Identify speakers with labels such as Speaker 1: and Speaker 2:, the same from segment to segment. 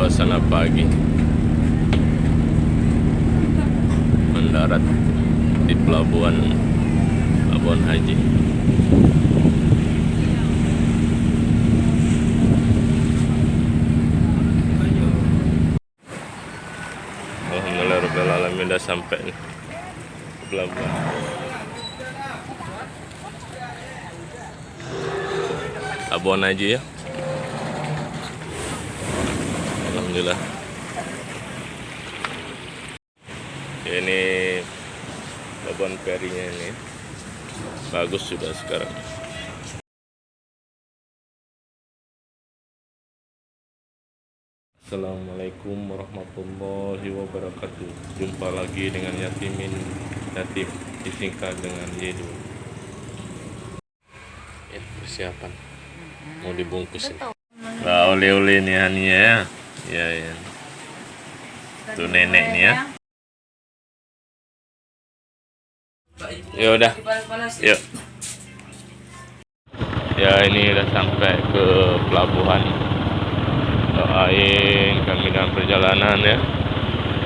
Speaker 1: Suasana pagi mendarat di pelabuhan Labuan Haji. Alhamdulillah udah sampai nih ke pelabuhan Labuan Haji ya. Alhamdulillah. Ini pelabuhan ferinya ini bagus sudah sekarang. Assalamualaikum warahmatullahi wabarakatuh. Jumpa lagi dengan Yatim disingkat dengan Yedu. Ya, persiapan mau dibungkus ini. Wah, oleh-oleh nih Hania ya. Ya. Tuh nenek nih ya. Ya udah. Yuk. Ya, ini udah sampai ke pelabuhan. Doain kami dalam perjalanan ya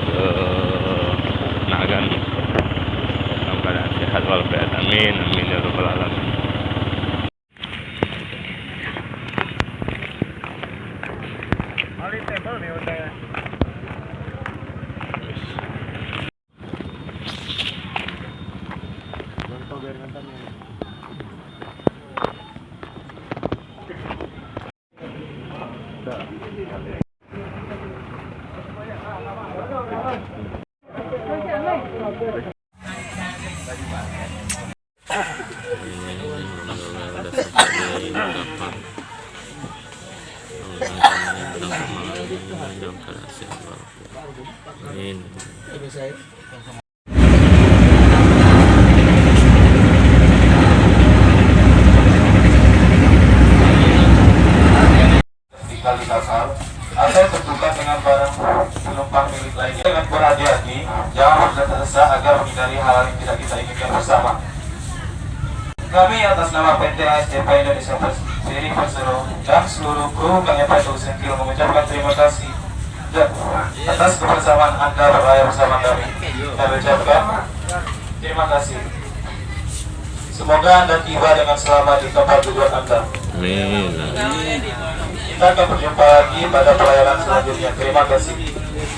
Speaker 1: ke Nagan dalam keadaan sehat walafiat. Amin ya rabbal alamin.
Speaker 2: Kali kasar atau bertukar dengan barang penumpang milik lainnya dengan berhati-hati, jangan terdesak agar menghindari hal yang tidak kita inginkan bersama. Kami atas nama PT ASDP Indonesia Ferry Persero dan seluruh kru kami Pada Sengkil mengucapkan terima kasih atas kebersamaan Anda berlayar bersama kami. Kami ucapkan terima kasih. Semoga Anda tiba dengan selamat di tempat tujuan Anda.
Speaker 1: Amin.
Speaker 2: Kita akan berjumpa lagi pada pelayanan selanjutnya. Terima kasih.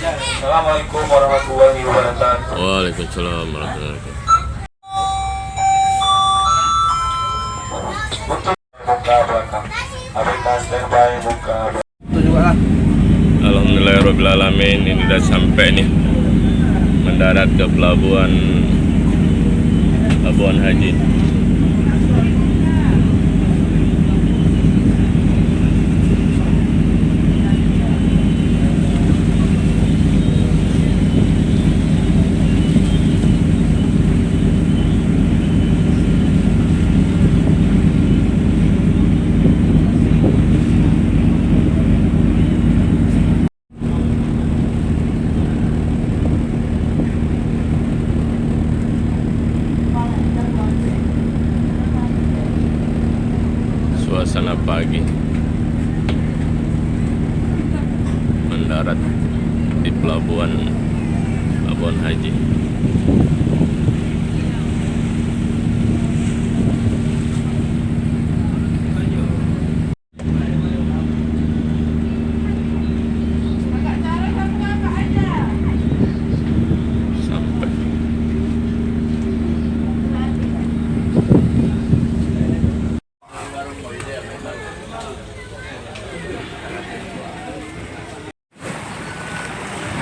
Speaker 2: Assalamualaikum warahmatullahi wabarakatuh.
Speaker 1: Waalaikumsalam warahmatullahi wabarakatuh.
Speaker 2: Untuk buka belakang, aplikasi standby buka.
Speaker 1: Alhamdulillahirabbil alamin, ini udah sampai nih mendarat ke pelabuhan Labuan Haji. Suasana pagi mendarat di pelabuhan Labuan Haji. Sampai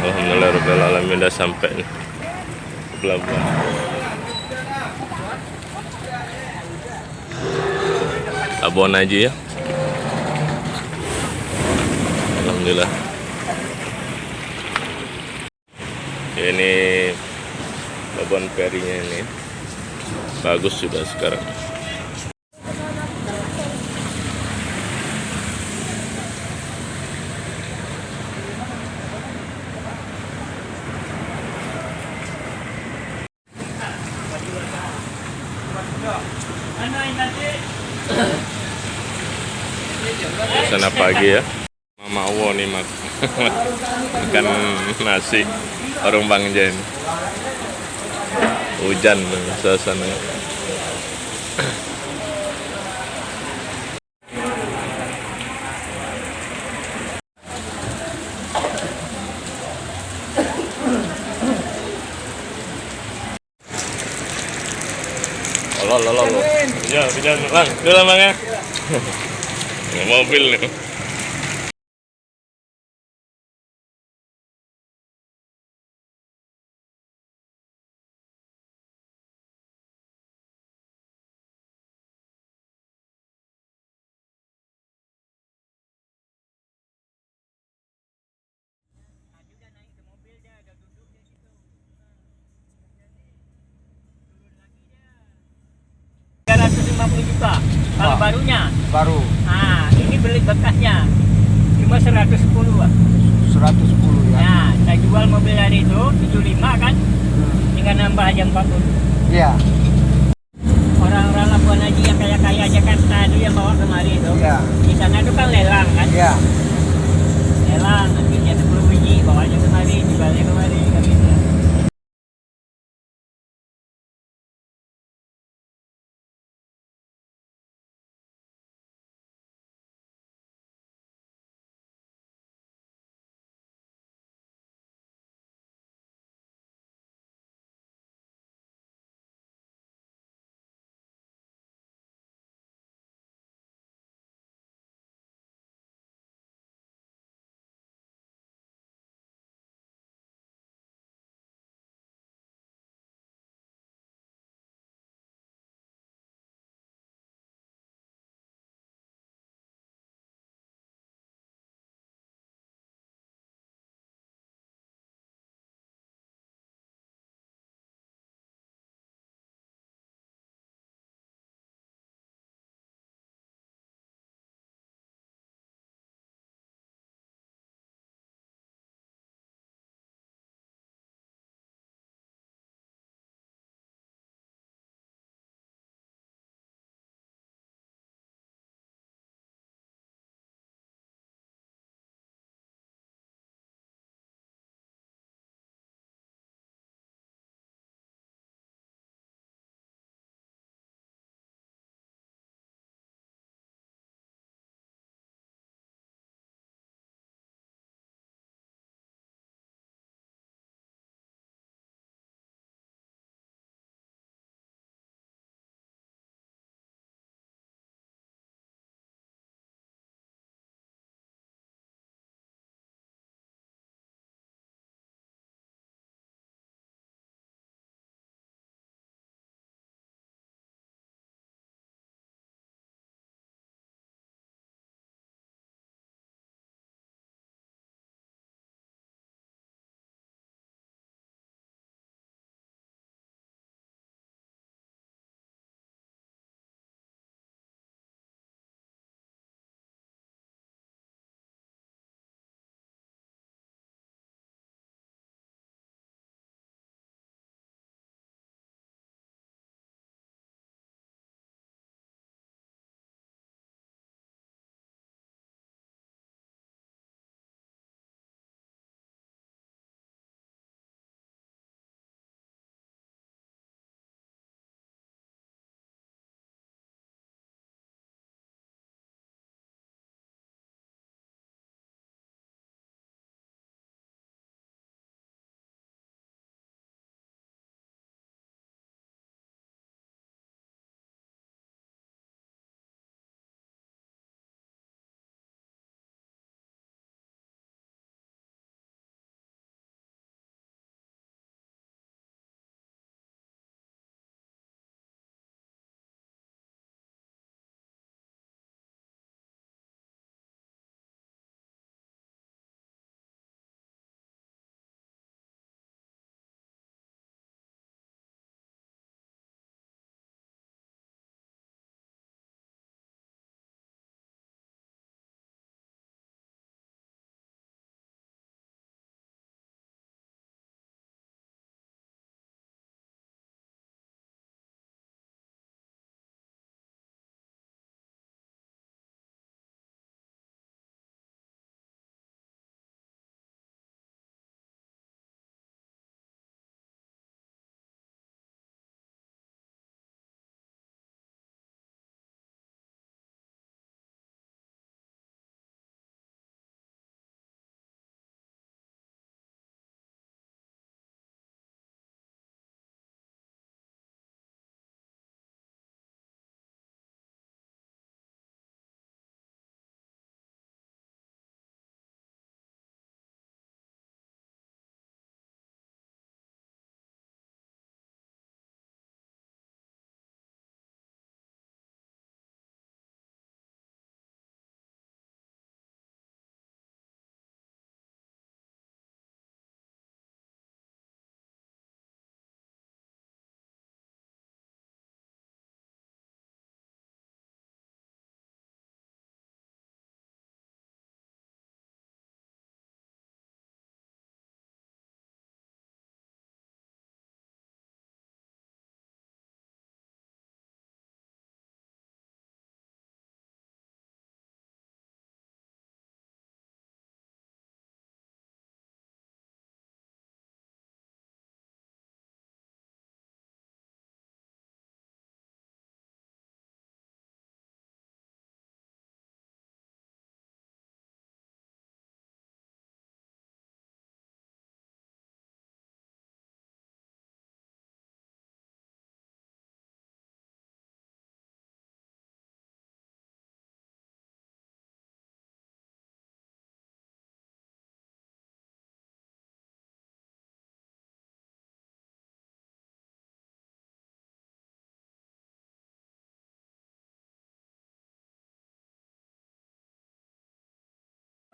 Speaker 1: Alhamdulillah udah sampai nih ke pelabuhan Labuan Haji ya. Alhamdulillah. Ini pelabuhan ferinya ini bagus sudah sekarang. Suasana pagi ya. Mama Awo nih Makan nasi warung Bang Jen. Hujan suasana. Lo. Ya, Bang. Dulu Bang ya. Mobil nih.
Speaker 3: Juta kalau barunya.
Speaker 4: Baru
Speaker 3: Nah, ini beli bekasnya cuma 110 Pak.
Speaker 4: 110 ya.
Speaker 3: Nah, saya jual mobil hari itu 75 kan, tinggal nambah aja 40.
Speaker 4: Iya.
Speaker 3: Orang-orang Labuan Haji yang kaya-kaya Jakarta itu yang bawa kemari itu.
Speaker 4: Iya.
Speaker 3: Di sana itu kan lelang kan.
Speaker 4: Iya.
Speaker 3: Lelang, nanti dia 10 biji bawanya kemari, jualnya kemari kan gitu.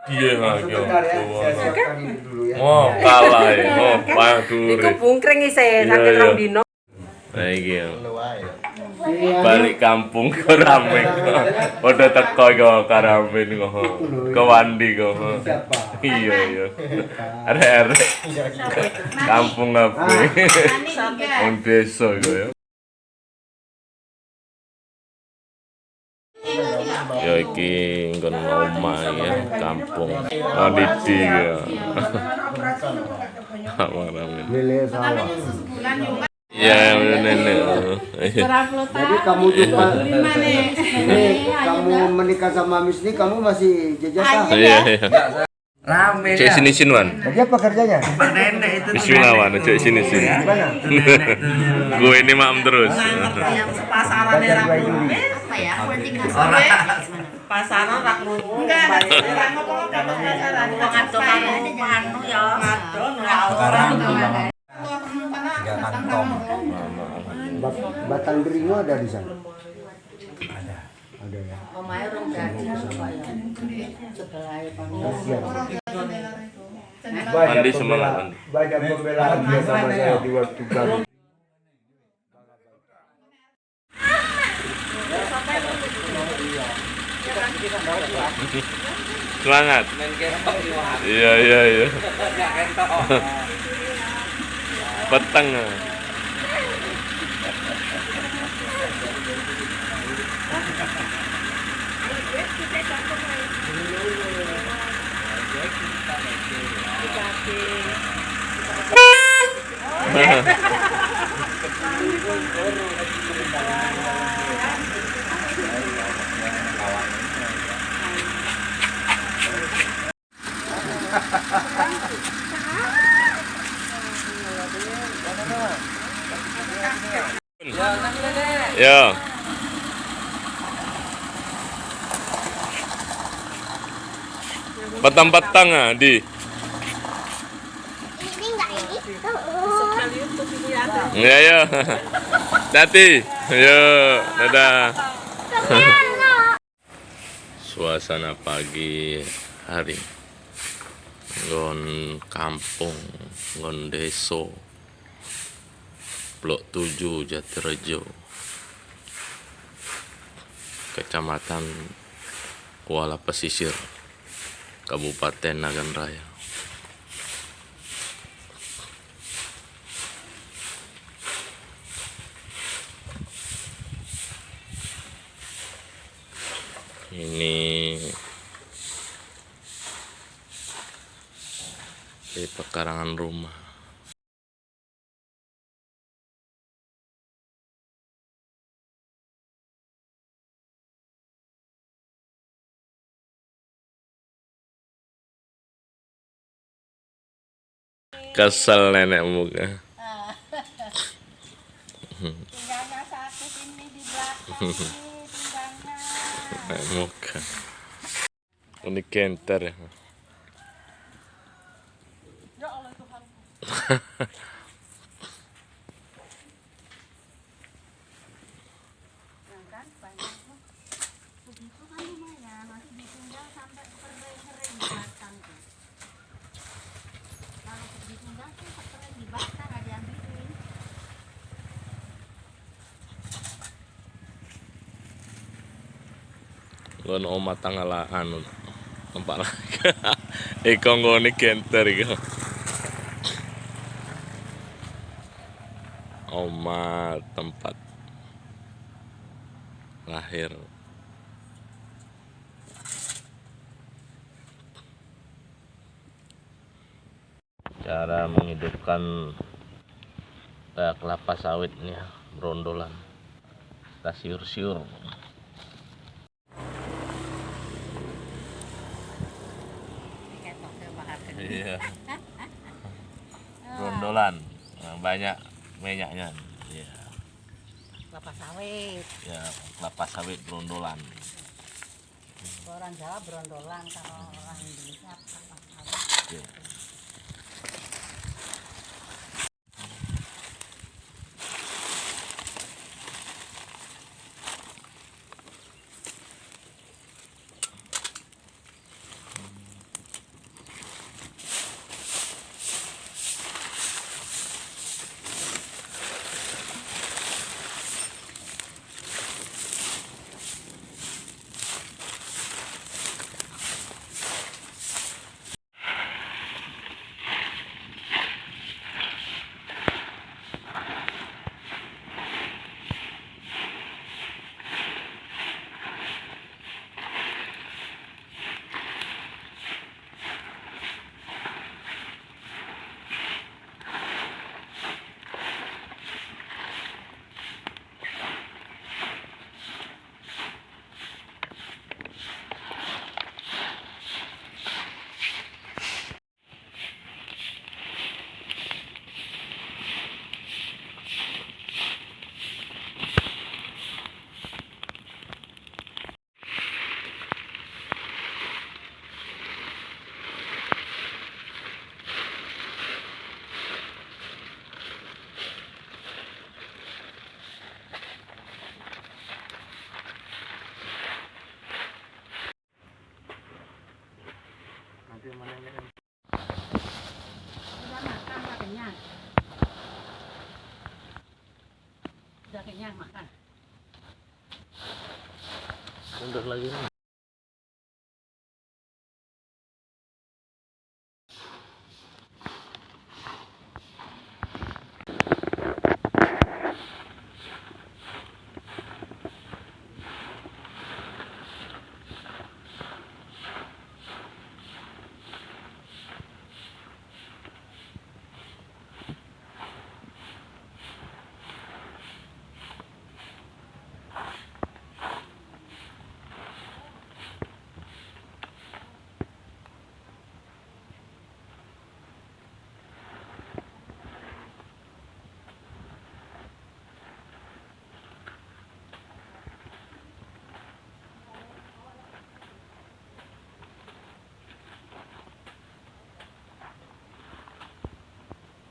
Speaker 1: Iya,
Speaker 4: Sebentar ya, saya siapkan ini dulu ya.
Speaker 1: mau kalah ya, mau padu.
Speaker 5: Iku bungkring isih sakit
Speaker 1: Iya.
Speaker 5: rong dino.
Speaker 1: Nah iki ya. Balik kampung ke rame kok. Udah teko kok karamen kok. Ke Wandi kok. Iya iya. Arek-arek. Kampung apa? Wong desa kok ya. Ya iki nggon omah ya, kampung. Oh Didi ya. Ramen.
Speaker 4: Lele sawah.
Speaker 1: Ya nenek.
Speaker 4: Jadi kamu juga ini kamu menikah sama Miss ini kamu masih jajah
Speaker 1: Iya iya.
Speaker 3: Rame
Speaker 1: Cek sini Wan.
Speaker 4: Lagi apa kerjanya?
Speaker 3: Nenek itu
Speaker 1: Bismillah Wan, cek sini.
Speaker 4: Gimana?
Speaker 1: Gue ini mam terus.
Speaker 6: Pasaran
Speaker 4: Baca dua juri.
Speaker 6: pasaran rak enggak ada ngomong pasaran ngaco anu ya ngaco
Speaker 4: Batang beringo ada di sana. Ada ya.
Speaker 6: omae rong dadi kok ya sebelah
Speaker 4: Kasihan.
Speaker 1: Mandi semangat, Mandi.
Speaker 4: Banyak pembelaan dia sama saya di waktu kami.
Speaker 1: Semangat. Iya iya iya. Petang. Ya. Petang-petang ah di.
Speaker 7: Ini enggak ini.
Speaker 1: Ya ya. Hati. Yo, dadah. Suasana pagi hari. Nggon kampung, nggon deso. Blok 7 Jatirejo. Kecamatan Kuala Pesisir, Kabupaten Nagan Raya. Ini di pekarangan rumah. Kesel nenek muka.
Speaker 7: Pinggangnya satu sini di belakang ini pinggangnya.
Speaker 1: Nenek muka. Ini kenter ya.
Speaker 7: Kan banyak tuh. Begitu kan lumayan, nanti ditinggal sampai sering di batang tuh. Kalau ditinggal tuh sering di batang ada yang bikin.
Speaker 1: Ngon oma tangala anu tempat lagi. Iko ngoni kenter iko. Oma tempat lahir. Cara menghidupkan kelapa sawitnya berondolan. Kita siur-siur. Iya. Berondolan. Nah, banyak minyaknya. Iya.
Speaker 6: kelapa sawit
Speaker 1: Ya, kelapa sawit berondolan.
Speaker 6: orang Jawa berondolan kalau orang Indonesia kelapa sawit
Speaker 1: Iya.
Speaker 3: kenyang makan.
Speaker 1: Mundur lagi nih.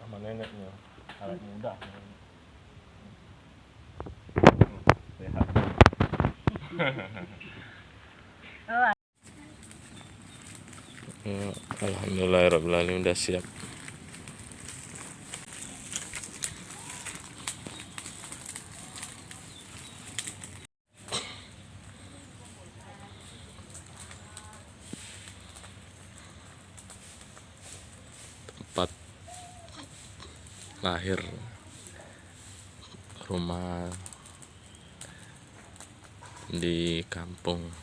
Speaker 1: Sama neneknya, awet muda. Sehat. Alhamdulillahirrahmanirrahim, udah siap. Tempat lahir rumah di kampung